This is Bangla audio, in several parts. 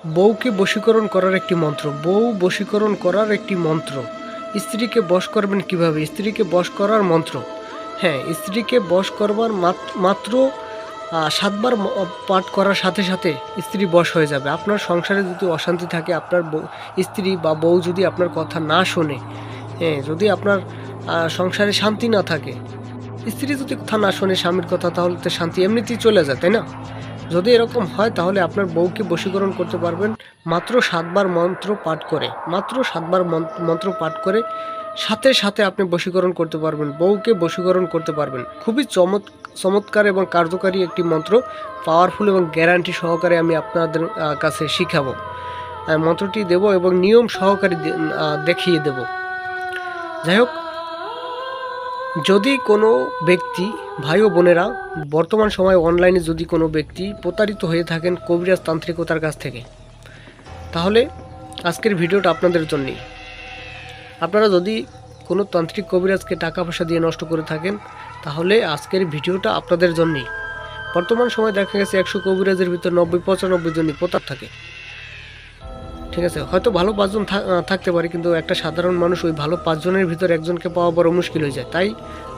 বউকে বশীকরণ করার একটি মন্ত্র। বউ বশীকরণ করার একটি মন্ত্র। স্ত্রীকে বশ করবেন কিভাবে? স্ত্রীকে বশ করার মন্ত্র। হ্যাঁ, স্ত্রীকে বশ করবার মাত্র 7 বার পাঠ করার সাথে সাথে স্ত্রী বশ হয়ে যাবে। আপনার সংসারে যদি অশান্তি থাকে, আপনার স্ত্রী বা বউ যদি আপনার কথা না শোনে, হ্যাঁ, যদি আপনার সংসারে শান্তি না থাকে, স্ত্রী যদি কথা না শোনে স্বামীর কথা, তাহলে তো শান্তি এমনিতেই চলে যায়, তাই না? যদি এরকম হয় তাহলে আপনার বউকে বশীকরণ করতে পারবেন মাত্র 7 বার মন্ত্র পাঠ করে। মাত্র 7 বার মন্ত্র পাঠ করে সাথে সাথে আপনি বশীকরণ করতে পারবেন, বউকে বশীকরণ করতে পারবেন। খুবই চমৎকার এবং কার্যকারী একটি মন্ত্র, পাওয়ারফুল এবং গ্যারান্টি সহকারে আমি আপনাদের কাছে শিখাবো। মন্ত্রটি দেব এবং নিয়ম সহকারে দেখিয়ে দেব। যাই হোক, যদি কোনো ব্যক্তি, ভাই ও বোনেরা, বর্তমান সময়ে অনলাইনে যদি কোনো ব্যক্তি প্রতারিত হয়ে থাকেন কবিরাজ তান্ত্রিকতার কাছ থেকে, তাহলে আজকের ভিডিওটা আপনাদের জন্যই। আপনারা যদি কোনো তান্ত্রিক কবিরাজকে টাকা পয়সা দিয়ে নষ্ট করে থাকেন, তাহলে আজকের ভিডিওটা আপনাদের জন্যই। বর্তমান সময় দেখা গেছে 100 কবিরাজের ভিতর 90-95 জনই প্রতাপ থাকে। ঠিক আছে, হয়তো ভালো 5 জন থাকতে পারে, কিন্তু একটা সাধারণ মানুষ ওই ভালো 5 জনের ভিতর একজনকে পাওয়া বড় মুশকিল হয়ে যায়। তাই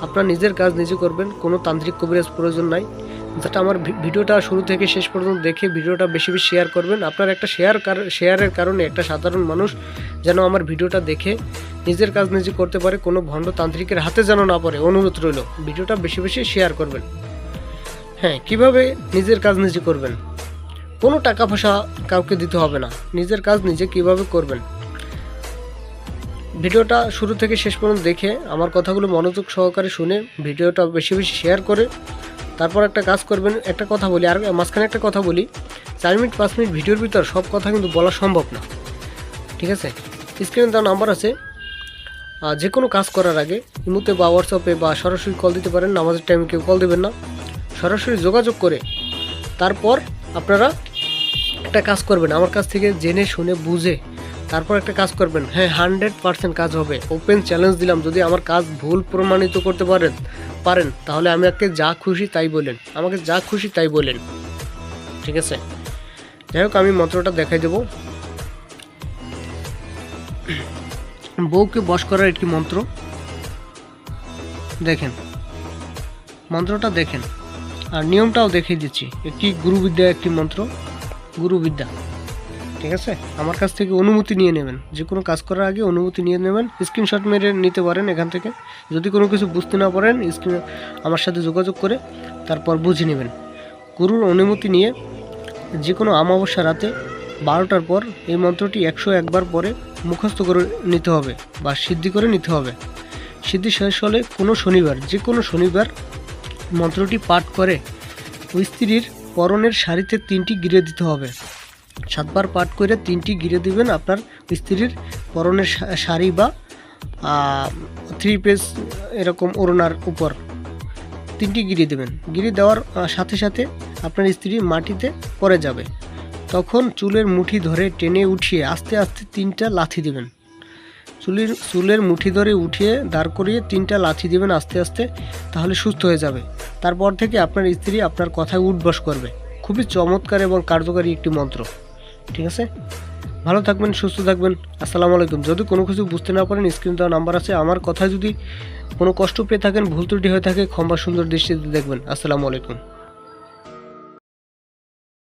আপনার নিজের কাজ নিজে করবেন, কোনো তান্ত্রিক কবিরাজ প্রয়োজন নাই। যেটা আমার ভিডিওটা শুরু থেকে শেষ পর্যন্ত দেখে ভিডিওটা বেশি বেশি শেয়ার করবেন। আপনার একটা শেয়ারের কারণে একটা সাধারণ মানুষ যেন আমার ভিডিওটা দেখে নিজের কাজ নিজে করতে পারে, কোনো ভণ্ড তান্ত্রিকের হাতে যেন না পড়ে, অনুরোধ রইল ভিডিওটা বেশি বেশি শেয়ার করবেন। হ্যাঁ, কিভাবে নিজের কাজ নিজে করবেন? কোনো টাকা পয়সা কাউকে দিতে হবে না, নিজের কাজ নিজে কিভাবে করবেন ভিডিওটা শুরু থেকে শেষ পর্যন্ত দেখে আমার কথাগুলো মনোযোগ সহকারে শুনে ভিডিওটা বেশি বেশি শেয়ার করে তারপর একটা কাজ করবেন। একটা কথা বলি, আর মাঝখানে একটা কথা বলি, 4 মিনিট 5 মিনিট ভিডিওর ভিতর সব কথা কিন্তু বলা সম্ভব না। ঠিক আছে, স্ক্রিনে দেওয়া নাম্বার আছে, যে কোনো কাজ করার আগে ইমোতে বা হোয়াটসঅ্যাপে বা সরাসরি কল দিতে পারেন। নামাজের টাইমে কেউ কল দেবেন না, সরাসরি যোগাযোগ করে তারপর আপনারা একটা কাজ করবেন, আমার কাছ থেকে জেনে শুনে বুঝে তারপর একটা কাজ করবেন। হ্যাঁ, 100% কাজ হবে। ওপেন চ্যালেঞ্জ দিলাম, যদি আমার কাজ ভুল প্রমাণিত করতে পারেন তাহলে আমাকে যা খুশি তাই বলেন, আমাকে যা খুশি তাই বলেন। ঠিক আছে, যাই হোক, আমি মন্ত্রটা দেখাই দেব। বউকে বশ করার একটি মন্ত্র। দেখেন, মন্ত্রটা দেখেন, আর নিয়মটাও দেখিয়ে দিচ্ছি। একটি গুরুবিদ্যা, একটি মন্ত্র, গুরুবিদ্যা। ঠিক আছে, আমার কাছ থেকে অনুমতি নিয়ে নেবেন, যে কোনো কাজ করার আগে অনুমতি নিয়ে নেবেন। স্ক্রিনশট মেরে নিতে পারেন এখান থেকে। যদি কোনো কিছু বুঝতে না পারেন আমার সাথে যোগাযোগ করে তারপর বুঝে নেবেন। গুরুর অনুমতি নিয়ে যে কোনো অমাবস্যা রাতে 12টার পর এই মন্ত্রটি 101 বার পরে মুখস্থ করে নিতে হবে বা সিদ্ধি করে নিতে হবে। সিদ্ধি শেষ হলে কোনো শনিবার, যে কোনো শনিবার মন্ত্রটি পাঠ করে ওই স্ত্রীর পরনের শাড়িতে 3টি গিরে দিতে হবে। 7 বার পাঠ করে 3টি গিরে দিবেন আপনার স্ত্রীর পরনের শাড়ি বা 3 পিস এরকম ওড়নার উপর 3টি গিরে দেবেন। গিরে দেওয়ার সাথে সাথে আপনার স্ত্রী মাটিতে পড়ে যাবে। তখন চুলের মুঠি ধরে টেনে উঠিয়ে আস্তে আস্তে 3টা লাথি দেবেন। চুলের মুঠি ধরে উঠিয়ে দাঁড় করিয়ে 3টা লাথি দেবেন আস্তে আস্তে, তাহলে সুস্থ হয়ে যাবে। তারপর থেকে আপনার স্ত্রী আপনার কথায় উঠবস করবে। খুবই চমৎকার এবং কার্যকারী একটি মন্ত্র। ঠিক আছে, ভালো থাকবেন, সুস্থ থাকবেন। আসসালামু আলাইকুম। যদি কোনো কিছু বুঝতে না পারেন স্ক্রিনে দেওয়া নাম্বার আছে, আমার কথায় যদি কোনো কষ্ট পেয়ে থাকেন, ভুল ত্রুটি হয়ে থাকে, ক্ষমা সুন্দর দৃষ্টিতে দেখবেন। আসসালামু আলাইকুম।